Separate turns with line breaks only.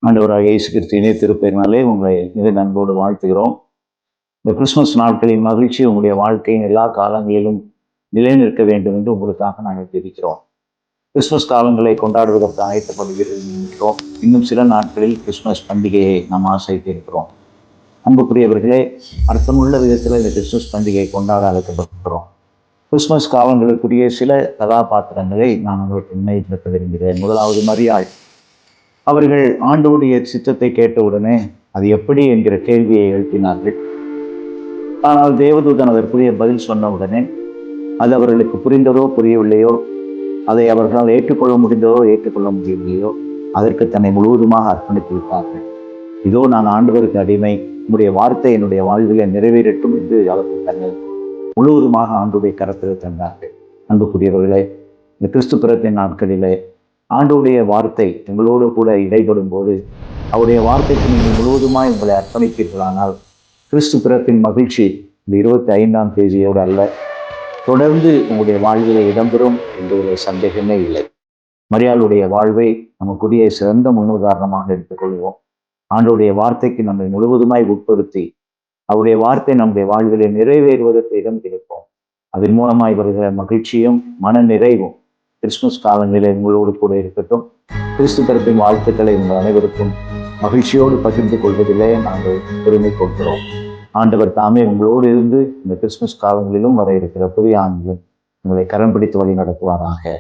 ஆண்டவராக இயேசு கிறிஸ்துவின் திருப்பெயரினாலே உங்களை மிக நண்போடு வாழ்த்துகிறோம். இந்த கிறிஸ்துமஸ் நாட்களின் மகிழ்ச்சி உங்களுடைய வாழ்க்கையின் எல்லா காலங்களிலும் நிலைநிற்க வேண்டும் என்று உங்களுக்காக நாங்கள் தெரிவிக்கிறோம். கிறிஸ்துமஸ் காலங்களை கொண்டாடுவதற்கு ஆயத்தப்படுகிறோம். இன்னும் சில நாட்களில் கிறிஸ்துமஸ் பண்டிகையை நாம் ஆசைத்திருக்கிறோம். அன்புக்குரியவர்களே, அர்த்தமுள்ள விதத்தில் இந்த கிறிஸ்துமஸ் பண்டிகையை கொண்டாட அழைக்கப்பட்டிருக்கிறோம். கிறிஸ்துமஸ் காலங்களுக்குரிய சில கதாபாத்திரங்களை நான் உங்களுக்கு முன்வைக்க விரும்புகிறேன். முதலாவது மரியாள். அவர்கள் ஆண்டவருடைய சித்தத்தை கேட்டவுடனே அது எப்படி என்கிற கேள்வியை எழுப்பினார்கள். ஆனால் தேவதூதன் அதற்குரிய பதில் சொன்னவுடனே அது அவர்களுக்கு புரிந்ததோ புரியவில்லையோ, அதை அவர்களால் ஏற்றுக்கொள்ள முடிந்ததோ ஏற்றுக்கொள்ள முடியவில்லையோ, அதற்கு தன்னை முழுவதுமாக அர்ப்பணித்து விட்டார்கள். இதோ நான் ஆண்டவருக்கு அடிமை, உன்னுடைய வார்த்தை என்னுடைய வாழ்விலே நிறைவேறட்டும் என்று அவர்கள் தன்னை முழுவதுமாக ஆண்டவருடைய கரத்தில் தந்தார்கள். அன்புக்குரியவர்களே, இந்த கிறிஸ்து பிறப்பின் நாட்களிலே ஆண்டவருடைய வார்த்தை உங்களோடு கூட இடைப்படும் போது அவருடைய வார்த்தைக்கு நீங்கள் முழுவதுமாய் உங்களை அர்ப்பணிப்பீர்களானால் கிறிஸ்து பிறப்பின் மகிழ்ச்சி இந்த 25ஆம் தேதியோடு அல்ல, தொடர்ந்து உங்களுடைய வாழ்விலே இடம்பெறும் என்பதில் சந்தேகமே இல்லை. மரியாளுடைய வாழ்வை நமக்குரிய சிறந்த முன்னுதாரணமாக எடுத்துக்கொள்வோம். ஆண்டவருடைய வார்த்தைக்கு நம்மை முழுவதுமாய் உட்படுத்தி அவருடைய வார்த்தை நம்முடைய வாழ்விலே நிறைவேறுவதற்கு இடம் கிடைப்போம். அதன் மூலமாய் வருகிற மகிழ்ச்சியும் மன நிறைவும் கிறிஸ்துமஸ் காலங்களிலே உங்களோடு கூட இருக்கட்டும். கிறிஸ்து பிறப்பின் வாழ்த்துக்களை உங்கள் அனைவருக்கும் மகிழ்ச்சியோடு பகிர்ந்து கொள்வதிலே நாங்கள் பெருமை கொள்கிறோம். ஆண்டவர் தாமே உங்களோடு இருந்து இந்த கிறிஸ்துமஸ் காலங்களிலும் வர இருக்கிற புதிய ஆண்டிலும் உங்களை கரம் பிடித்து வழி நடத்துவாராக.